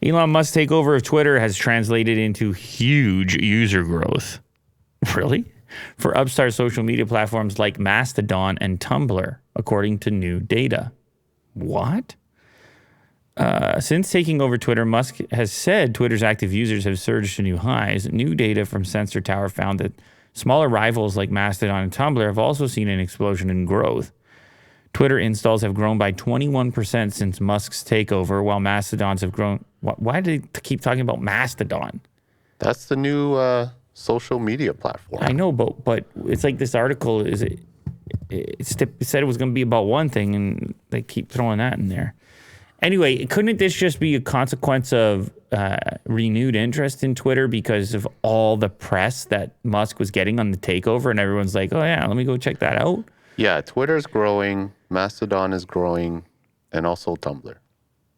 Elon Musk's takeover of Twitter has translated into huge user growth. Really? For upstart social media platforms like Mastodon and Tumblr, according to new data. What? Since taking over Twitter, Musk has said Twitter's active users have surged to new highs. New data from Sensor Tower found that smaller rivals like Mastodon and Tumblr have also seen an explosion in growth. Twitter installs have grown by 21% since Musk's takeover, while Mastodons have grown. Why do they keep talking about Mastodon? That's the new social media platform. I know, but it's like this article it said it was going to be about one thing, and they keep throwing that in there. Anyway, couldn't this just be a consequence of renewed interest in Twitter because of all the press that Musk was getting on the takeover, and everyone's like, oh yeah, let me go check that out? Yeah, Twitter's growing, Mastodon is growing, and also Tumblr.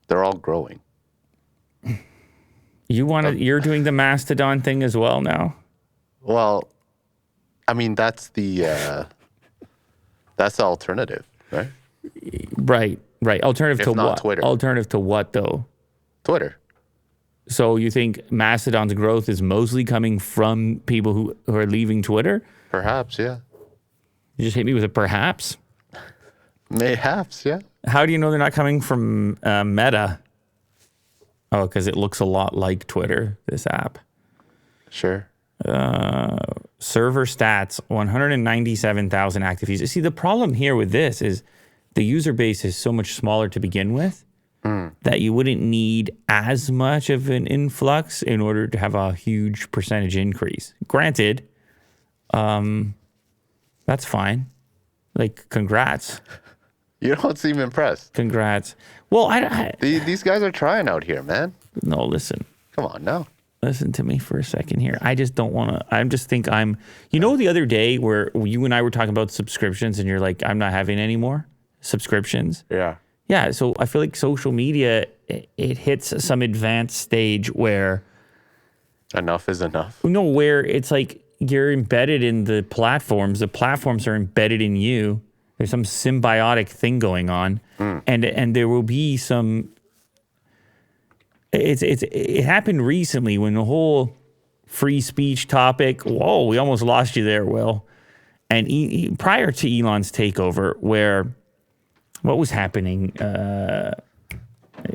They're all growing. You're doing the Mastodon thing as well now? Well, I mean, that's the alternative, right? Right. Alternative to what? Twitter. Alternative to what, though? Twitter. So you think Mastodon's growth is mostly coming from people who are leaving Twitter? Perhaps, yeah. You just hit me with a perhaps? Mayhaps, yeah. How do you know they're not coming from Meta? Oh, because it looks a lot like Twitter, this app. Sure. Server stats, 197,000 active users. See, the problem here with this is the user base is so much smaller to begin with that you wouldn't need as much of an influx in order to have a huge percentage increase. Granted, that's fine. Like, congrats. You don't seem impressed. Congrats. Well, these guys are trying out here, man. No, listen. Come on, now. Listen to me for a second here. I just don't want to. I just think you know, the other day where you and I were talking about subscriptions and you're like, I'm not having any more subscriptions. Yeah. Yeah. So I feel like social media, it hits some advanced stage where. Enough is enough. No, where it's like you're embedded in the platforms. The platforms are embedded in you. There's some symbiotic thing going on. And there will be some. It happened recently when the whole free speech topic. Whoa, we almost lost you there, Will. And prior to Elon's takeover, what was happening?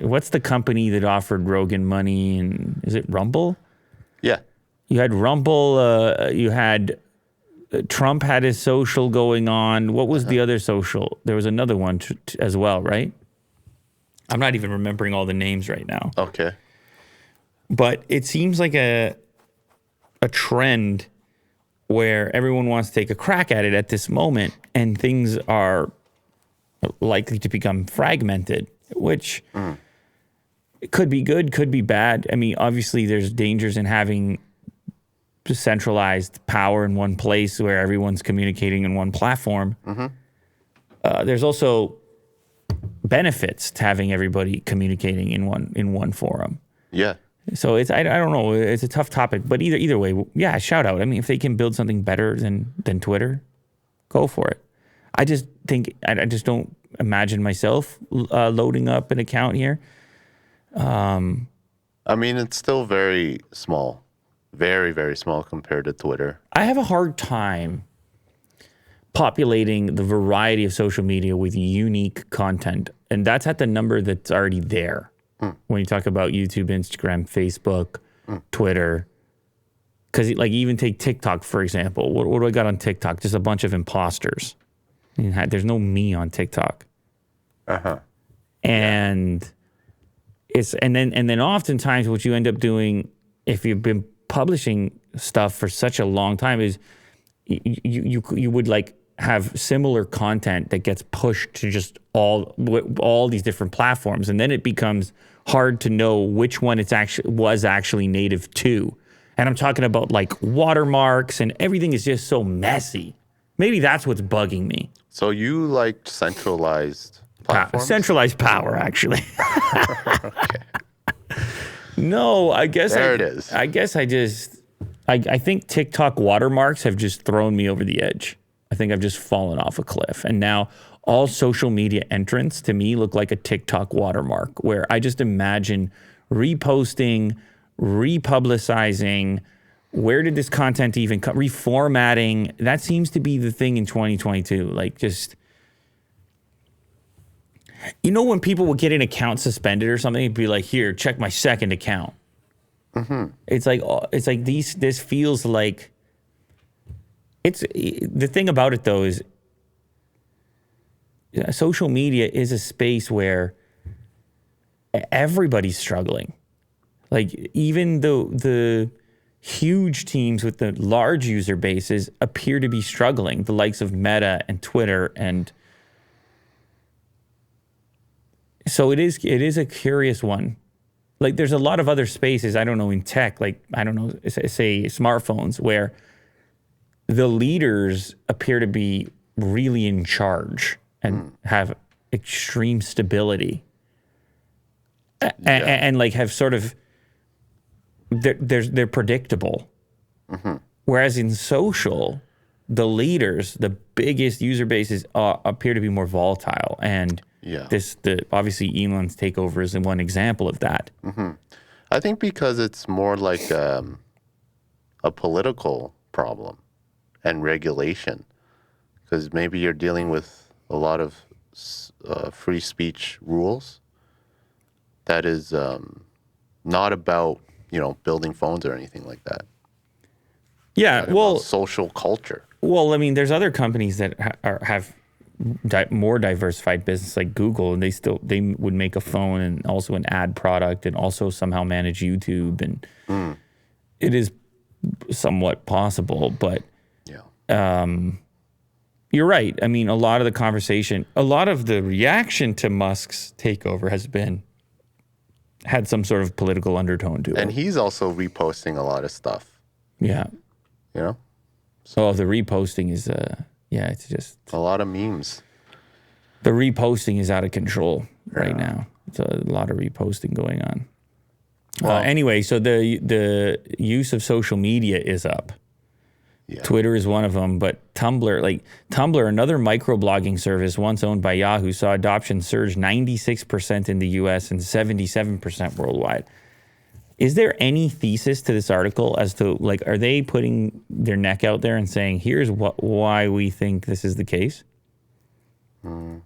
What's the company that offered Rogan money? And is it Rumble? Yeah. You had Rumble. You had Trump had his social going on. What was the other social? There was another one as well, right? I'm not even remembering all the names right now. Okay. But it seems like a trend where everyone wants to take a crack at it at this moment, and things are likely to become fragmented, which could be good, could be bad. I mean, obviously there's dangers in having centralized power in one place where everyone's communicating in one platform. There's also benefits to having everybody communicating in one forum. Yeah. So I don't know. It's a tough topic, but either way, yeah, shout out. I mean, if they can build something better than Twitter, go for it. I just think I just don't imagine myself loading up an account here. I mean, it's still very small, very, very small compared to Twitter. I have a hard time populating the variety of social media with unique content, and that's at the number that's already there. When you talk about YouTube, Instagram, Facebook, Twitter, because like even take TikTok, for example. What do I got on TikTok? Just a bunch of imposters. There's no me on TikTok. And then oftentimes what you end up doing if you've been publishing stuff for such a long time is you would like have similar content that gets pushed to just all these different platforms, and then it becomes hard to know which one was actually native to. And I'm talking about like watermarks, and everything is just so messy. Maybe that's what's bugging me. So you like centralized platforms? Centralized power, actually. No, I guess it is. I guess I think TikTok watermarks have just thrown me over the edge. I think I've just fallen off a cliff. And now all social media entrants to me look like a TikTok watermark, where I just imagine reposting, republicizing. Where did this content even come? Reformatting. That seems to be the thing in 2022. Like, just, when people would get an account suspended or something, it'd be like, here, check my second account. It's like this feels like, it's the thing about it though is social media is a space where everybody's struggling. Like, even the huge teams with the large user bases appear to be struggling, the likes of Meta and Twitter. And so it is a curious one. Like, there's a lot of other spaces, I don't know, in tech, like, I don't know, say smartphones, where the leaders appear to be really in charge and have extreme stability. And like have sort of, they're predictable. Whereas in social, the leaders, the biggest user bases appear to be more volatile. And obviously Elon's takeover is one example of that. I think because it's more like a political problem and regulation, because maybe you're dealing with a lot of free speech rules that is not about, building phones or anything like that. Yeah, well, social culture. Well, I mean, there's other companies that have more diversified business, like Google, and they would make a phone and also an ad product and also somehow manage YouTube, and it is somewhat possible. But you're right. I mean, a lot of the reaction to Musk's takeover had some sort of political undertone to it. And he's also reposting a lot of stuff. Yeah. So the reposting is, it's just a lot of memes. The reposting is out of control right now. It's a lot of reposting going on. Well, anyway, so the use of social media is up. Yeah. Twitter is one of them, but Tumblr, another microblogging service once owned by Yahoo, saw adoption surge 96% in the US and 77% worldwide. Is there any thesis to this article as to, like, are they putting their neck out there and saying, here's why we think this is the case? Oh,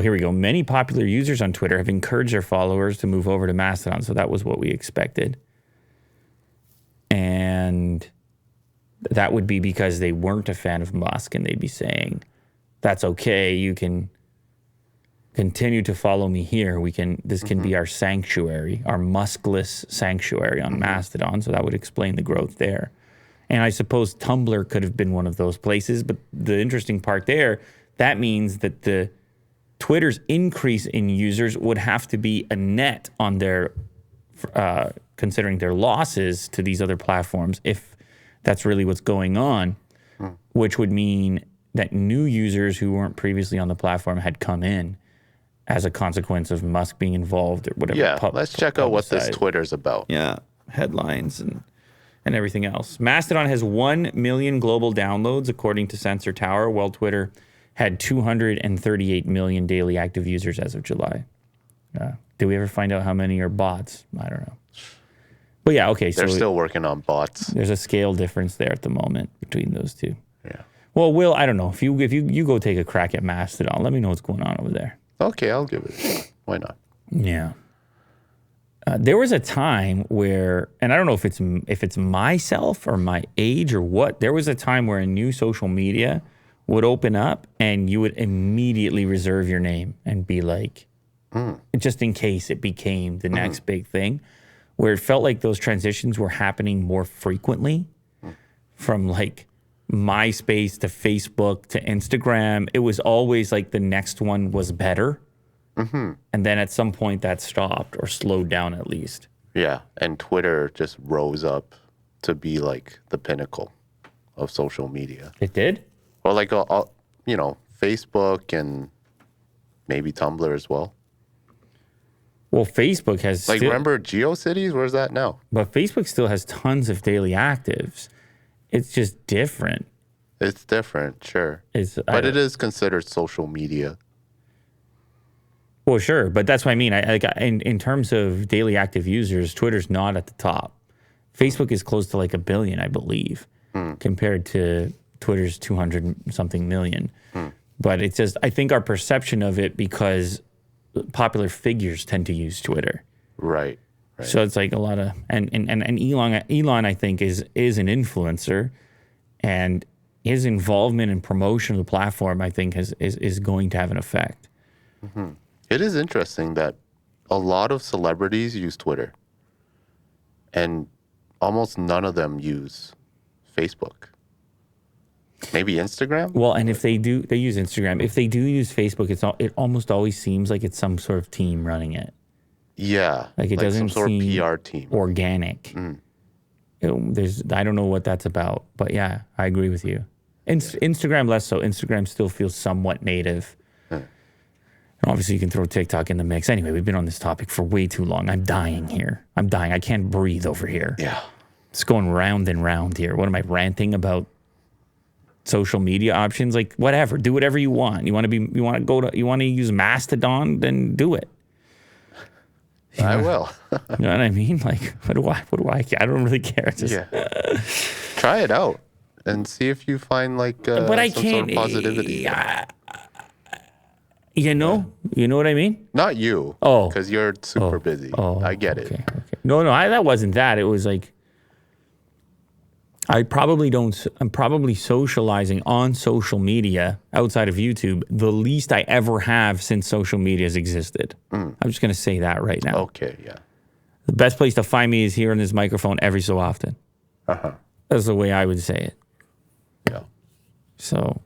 here we go. Many popular users on Twitter have encouraged their followers to move over to Mastodon. So that was what we expected. And that would be because they weren't a fan of Musk, and they'd be saying, that's okay. You can continue to follow me here. This can be our sanctuary, our Muskless sanctuary on Mastodon. So that would explain the growth there. And I suppose Tumblr could have been one of those places. But the interesting part there, that means that the Twitter's increase in users would have to be a net on their, considering their losses to these other platforms, if that's really what's going on, which would mean that new users who weren't previously on the platform had come in as a consequence of Musk being involved or whatever. Yeah, let's check out what this Twitter's about. Yeah, headlines and everything else. Mastodon has 1 million global downloads, according to Sensor Tower, while Twitter had 238 million daily active users as of July. Did we ever find out how many are bots? I don't know. But yeah, okay. They're still working on bots. There's a scale difference there at the moment between those two. Yeah. Well, Will, I don't know. If you go take a crack at Mastodon, let me know what's going on over there. Okay, I'll give it a shot. Why not? Yeah. There was a time where, and I don't know if it's myself or my age or what, there was a time where a new social media would open up and you would immediately reserve your name and be like, just in case it became the next big thing, where it felt like those transitions were happening more frequently from like MySpace to Facebook to Instagram. It was always like the next one was better. And then at some point that stopped or slowed down at least. Yeah, and Twitter just rose up to be like the pinnacle of social media. It did? Or like, Facebook and maybe Tumblr as well. Well, Facebook has remember GeoCities? Where's that now? But Facebook still has tons of daily actives. It's just different. It's different, sure. But it is considered social media. Well, sure, but that's what I mean. In terms of daily active users, Twitter's not at the top. Facebook is close to like 1 billion, I believe, compared to Twitter's 200 something million. But it's just, I think our perception of it, because popular figures tend to use Twitter. Right. So it's like a lot of, and Elon, I think, is an influencer, and his involvement and promotion of the platform, I think, is going to have an effect. It is interesting that a lot of celebrities use Twitter, and almost none of them use Facebook. Maybe Instagram? Well, and if they do, they use Instagram. If they do use Facebook, it almost always seems like it's some sort of team running it. Yeah. Like it doesn't some sort seem of PR team. organic. I don't know what that's about, but yeah, I agree with you. Instagram less so. Instagram still feels somewhat native. And obviously, you can throw TikTok in the mix. Anyway, we've been on this topic for way too long. I'm dying here. I'm dying. I can't breathe over here. Yeah. It's going round and round here. What am I ranting about? Social media options? Like whatever. Do whatever you want. You want to use Mastodon? Then do it. I will. You know what I mean? Like, what do I care? I don't really care. Just, Try it out and see if you find like but I some can't. sort of positivity. You know what I mean? Not you. Oh. Because you're super busy. I get it. Okay. No, that wasn't that. It was like, I'm probably socializing on social media outside of YouTube the least I ever have since social media has existed. I'm just going to say that right now. Okay, yeah. The best place to find me is here on this microphone every so often. That's the way I would say it. Yeah. So